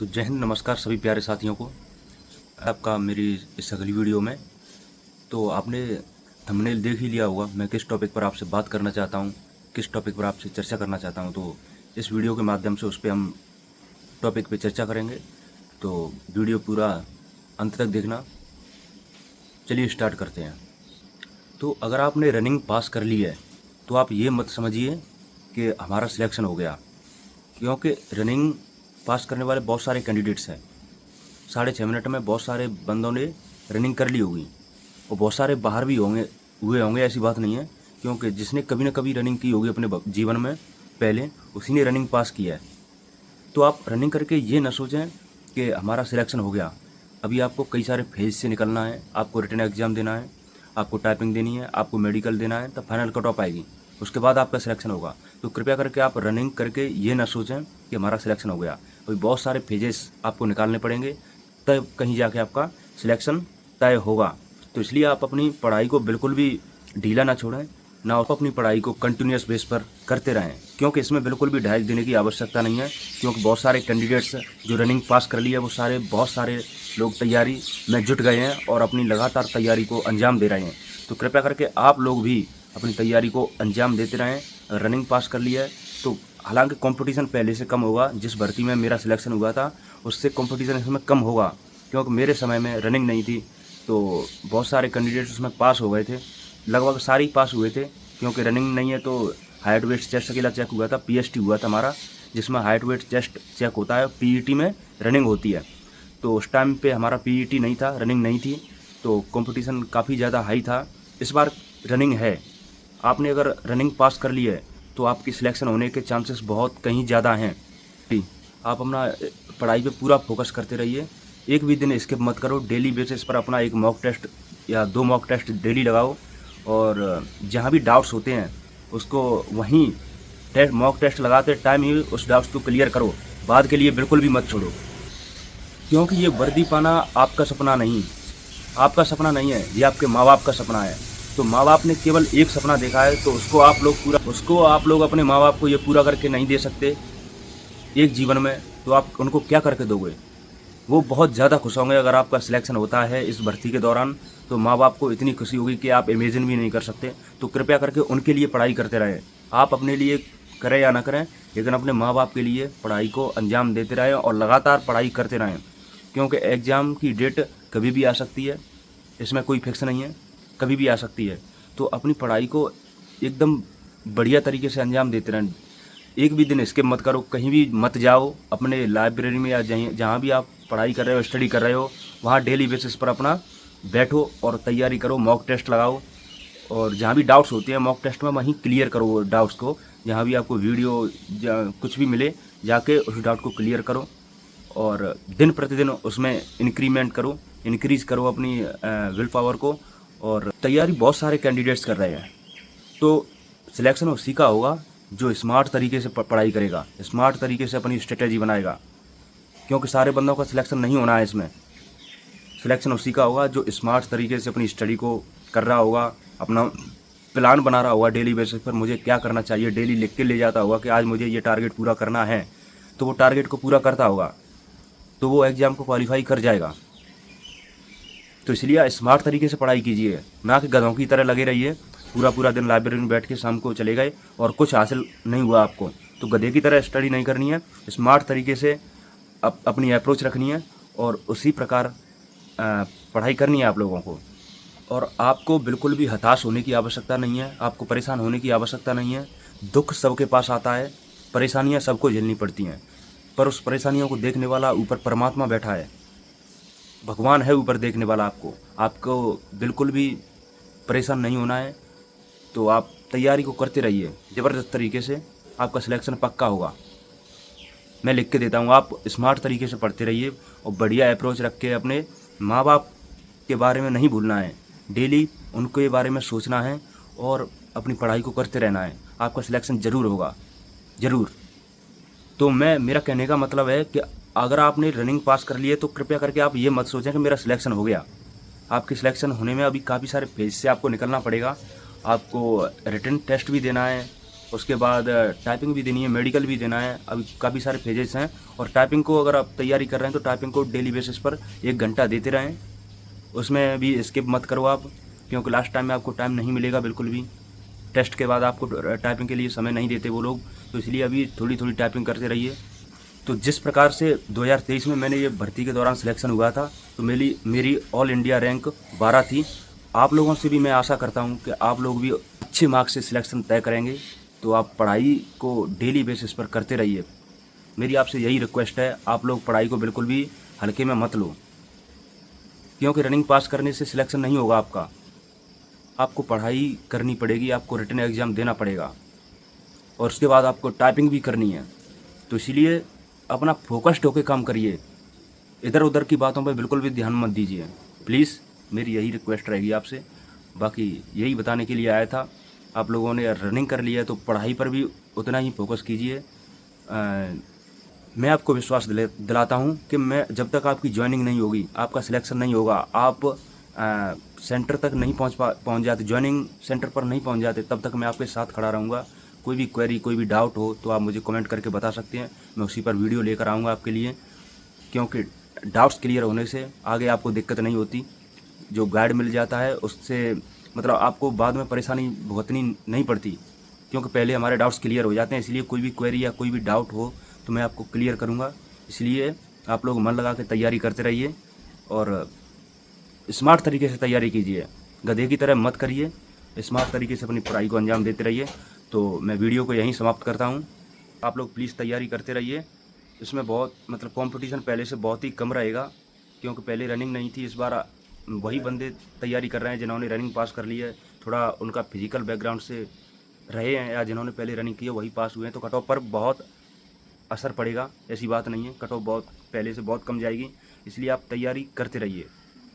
तो जय हिंद, नमस्कार सभी प्यारे साथियों को। आपका मेरी इस अगली वीडियो में। तो आपने थंबनेल देख ही लिया होगा मैं किस टॉपिक पर आपसे बात करना चाहता हूँ, किस टॉपिक पर आपसे चर्चा करना चाहता हूँ। तो इस वीडियो के माध्यम से उस पर हम टॉपिक पे चर्चा करेंगे। तो वीडियो पूरा अंत तक देखना। चलिए स्टार्ट करते हैं। तो अगर आपने रनिंग पास कर ली है तो आप ये मत समझिए कि हमारा सिलेक्शन हो गया, क्योंकि रनिंग पास करने वाले बहुत सारे कैंडिडेट्स हैं। 6.5 मिनट में बहुत सारे बंदों ने रनिंग कर ली होगी और बहुत सारे बाहर भी हुए होंगे, ऐसी बात नहीं है। क्योंकि जिसने कभी ना कभी रनिंग की होगी अपने जीवन में पहले, उसी ने रनिंग पास किया है। तो आप रनिंग करके ये ना सोचें कि हमारा सिलेक्शन हो गया। अभी आपको कई सारे फेज से निकलना है। आपको रिटन एग्जाम देना है, आपको टाइपिंग देनी है, आपको मेडिकल देना है, तब फाइनल कट ऑफ आएगी। उसके बाद आपका सिलेक्शन होगा। तो कृपया करके आप रनिंग करके ये ना सोचें कि हमारा सिलेक्शन हो गया। अभी बहुत सारे फेजेस आपको निकालने पड़ेंगे, तब कहीं जाके आपका सिलेक्शन तय होगा। तो इसलिए आप अपनी पढ़ाई को बिल्कुल भी ढीला ना छोड़ें, ना आप अपनी पढ़ाई को कंटिन्यूस बेस पर करते रहें, क्योंकि इसमें बिल्कुल भी ढाई देने की आवश्यकता नहीं है। क्योंकि बहुत सारे कैंडिडेट्स जो रनिंग पास कर लिए, वो बहुत सारे लोग तैयारी में जुट गए हैं और अपनी लगातार तैयारी को अंजाम दे रहे हैं। तो कृपया करके आप लोग भी अपनी तैयारी को अंजाम देते रहें। रनिंग पास कर लिया है तो हालांकि कंपटीशन पहले से कम होगा। जिस भर्ती में मेरा सिलेक्शन हुआ था उससे कंपटीशन इसमें कम होगा, क्योंकि मेरे समय में रनिंग नहीं थी। तो बहुत सारे कैंडिडेट्स उसमें पास हो गए थे, लगभग सारे ही पास हुए थे। क्योंकि रनिंग नहीं है तो हाइट वेट चेस्ट अकेला चेक हुआ था, पीएसटी हुआ था हमारा, जिसमें हाइट वेट चेस्ट चेक होता है, पीईटी में रनिंग होती है। तो उस टाइम पे हमारा पीईटी नहीं था, रनिंग नहीं थी, तो कंपटीशन काफ़ी ज़्यादा हाई था। इस बार रनिंग है। आपने अगर रनिंग पास कर ली है तो आपकी सिलेक्शन होने के चांसेस बहुत कहीं ज़्यादा हैं। आप अपना पढ़ाई पे पूरा फोकस करते रहिए, एक भी दिन स्किप मत करो। डेली बेसिस पर अपना एक मॉक टेस्ट या 2 मॉक टेस्ट डेली लगाओ, और जहाँ भी डाउट्स होते हैं उसको वहीं मॉक टेस्ट लगाते टाइम ही उस डाउट्स को क्लियर करो। बाद के लिए बिल्कुल भी मत छोड़ो, क्योंकि ये वर्दी पाना आपका सपना नहीं, आपका सपना नहीं है, ये आपके माँ बाप का सपना है। तो माँ बाप ने केवल एक सपना देखा है, तो उसको आप लोग अपने माँ बाप को ये पूरा करके नहीं दे सकते एक जीवन में, तो आप उनको क्या करके दोगे? वो बहुत ज़्यादा खुश होंगे अगर आपका सिलेक्शन होता है इस भर्ती के दौरान। तो माँ बाप को इतनी खुशी होगी कि आप इमेजिन भी नहीं कर सकते। तो कृपया करके उनके लिए पढ़ाई करते रहें। आप अपने लिए करें या ना करें, लेकिन अपने माँ बाप के लिए पढ़ाई को अंजाम देते रहें और लगातार पढ़ाई करते रहें। क्योंकि एग्ज़ाम की डेट कभी भी आ सकती है, इसमें कोई फिक्स नहीं है, कभी भी आ सकती है। तो अपनी पढ़ाई को एकदम बढ़िया तरीके से अंजाम देते रहें। एक भी दिन स्किप मत करो, कहीं भी मत जाओ। अपने लाइब्रेरी में या जहाँ भी आप पढ़ाई कर रहे हो, स्टडी कर रहे हो, वहाँ डेली बेसिस पर अपना बैठो और तैयारी करो, मॉक टेस्ट लगाओ। और जहाँ भी डाउट्स होते हैं मॉक टेस्ट में, वहीं क्लियर करो वो डाउट्स को। जहाँ भी आपको वीडियो कुछ भी मिले, जाके उस डाउट को क्लियर करो और दिन प्रतिदिन उसमें इंक्रीमेंट करो, इंक्रीज़ करो अपनी विल पावर को। और तैयारी बहुत सारे कैंडिडेट्स कर रहे हैं, तो सिलेक्शन उसी का होगा जो स्मार्ट तरीके से पढ़ाई करेगा, स्मार्ट तरीके से अपनी स्ट्रेटेजी बनाएगा। क्योंकि सारे बंदों का सिलेक्शन नहीं होना है इसमें। सिलेक्शन उसी का होगा जो स्मार्ट तरीके से अपनी स्टडी को कर रहा होगा, अपना प्लान बना रहा होगा डेली बेसिस पर मुझे क्या करना चाहिए, डेली लिख के ले जाता होगा कि आज मुझे ये टारगेट पूरा करना है, तो वो टारगेट को पूरा करता होगा, तो वो एग्ज़ाम को क्वालिफाई कर जाएगा। तो इसलिए स्मार्ट तरीके से पढ़ाई कीजिए, ना कि गधों की तरह लगे रहिए। पूरा पूरा दिन लाइब्रेरी में बैठ के शाम को चले गए और कुछ हासिल नहीं हुआ आपको, तो गधे की तरह स्टडी नहीं करनी है। स्मार्ट तरीके से अपनी अप्रोच रखनी है और उसी प्रकार पढ़ाई करनी है आप लोगों को। और आपको बिल्कुल भी हताश होने की आवश्यकता नहीं है, आपको परेशान होने की आवश्यकता नहीं है। दुख सबके पास आता है, परेशानियाँ सबको झेलनी पड़ती हैं, पर उस परेशानियों को देखने वाला ऊपर परमात्मा बैठा है, भगवान है ऊपर देखने वाला। आपको बिल्कुल भी परेशान नहीं होना है। तो आप तैयारी को करते रहिए ज़बरदस्त तरीके से, आपका सिलेक्शन पक्का होगा। मैं लिख के देता हूँ, आप स्मार्ट तरीके से पढ़ते रहिए और बढ़िया अप्रोच रख के अपने माँ बाप के बारे में नहीं भूलना है, डेली उनके बारे में सोचना है और अपनी पढ़ाई को करते रहना है। आपका सिलेक्शन ज़रूर होगा, ज़रूर। तो मेरा कहने का मतलब है कि अगर आपने रनिंग पास कर ली है तो कृपया करके आप ये मत सोचें कि मेरा सिलेक्शन हो गया। आपके सिलेक्शन होने में अभी काफ़ी सारे फेज से आपको निकलना पड़ेगा। आपको रिटन टेस्ट भी देना है, उसके बाद टाइपिंग भी देनी है, मेडिकल भी देना है। अभी काफ़ी सारे फेजेस हैं। और टाइपिंग को अगर आप तैयारी कर रहे हैं तो टाइपिंग को डेली बेसिस पर 1 घंटा देते रहें। उसमें भी स्किप मत करो आप, क्योंकि लास्ट टाइम में आपको टाइम नहीं मिलेगा बिल्कुल भी। टेस्ट के बाद आपको टाइपिंग के लिए समय नहीं देते वो लोग, तो इसलिए अभी थोड़ी थोड़ी टाइपिंग करते रहिए। तो जिस प्रकार से 2023 में मैंने ये भर्ती के दौरान सिलेक्शन हुआ था, तो मेरी ऑल इंडिया रैंक 12 थी। आप लोगों से भी मैं आशा करता हूँ कि आप लोग भी अच्छे मार्क्स से सिलेक्शन तय करेंगे। तो आप पढ़ाई को डेली बेसिस पर करते रहिए। मेरी आपसे यही रिक्वेस्ट है, आप लोग पढ़ाई को बिल्कुल भी हल्के में मत लो, क्योंकि रनिंग पास करने से सिलेक्शन नहीं होगा आपका। आपको पढ़ाई करनी पड़ेगी, आपको रिटन एग्ज़ाम देना पड़ेगा, और उसके बाद आपको टाइपिंग भी करनी है। तो इसीलिए अपना फोकस्ड होकर काम करिए, इधर उधर की बातों पर बिल्कुल भी ध्यान मत दीजिए। प्लीज़ मेरी यही रिक्वेस्ट रहेगी आपसे। बाकी यही बताने के लिए आया था। आप लोगों ने रनिंग कर लिया है तो पढ़ाई पर भी उतना ही फोकस कीजिए। मैं आपको विश्वास दिलाता हूँ कि मैं जब तक आपकी ज्वाइनिंग नहीं होगी, आपका सिलेक्शन नहीं होगा, आप सेंटर तक नहीं पहुँच जाते, ज्वाइनिंग सेंटर पर नहीं पहुँच जाते, तब तक मैं आपके साथ खड़ा रहूँगा। कोई भी क्वेरी, कोई भी डाउट हो तो आप मुझे कमेंट करके बता सकते हैं। मैं उसी पर वीडियो लेकर आऊँगा आपके लिए, क्योंकि डाउट्स क्लियर होने से आगे आपको दिक्कत नहीं होती। जो गाइड मिल जाता है उससे मतलब आपको बाद में परेशानी भुगतनी नहीं पड़ती, क्योंकि पहले हमारे डाउट्स क्लियर हो जाते हैं। इसलिए कोई भी क्वेरी या कोई भी डाउट हो तो मैं आपको क्लियर करूँगा। इसलिए आप लोग मन लगा के तैयारी करते रहिए और स्मार्ट तरीके से तैयारी कीजिए। गधे की तरह मत करिए, स्मार्ट तरीके से अपनी पढ़ाई को अंजाम देते रहिए। तो मैं वीडियो को यहीं समाप्त करता हूँ। आप लोग प्लीज़ तैयारी करते रहिए। इसमें बहुत मतलब कंपटीशन पहले से बहुत ही कम रहेगा, क्योंकि पहले रनिंग नहीं थी। इस बार वही बंदे तैयारी कर रहे हैं जिन्होंने रनिंग पास कर ली है, थोड़ा उनका फिजिकल बैकग्राउंड से रहे हैं, या जिन्होंने पहले रनिंग की है वही पास हुए हैं। तो कट ऑफ पर बहुत असर पड़ेगा, ऐसी बात नहीं है। कट ऑफ बहुत पहले से बहुत कम जाएगी। इसलिए आप तैयारी करते रहिए,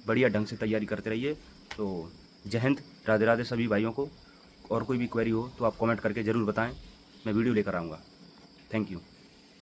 बढ़िया ढंग से तैयारी करते रहिए। तो जय हिंद, राधे राधे सभी भाइयों को। और कोई भी क्वेरी हो तो आप कमेंट करके ज़रूर बताएं, मैं वीडियो लेकर आऊँगा। Thank you.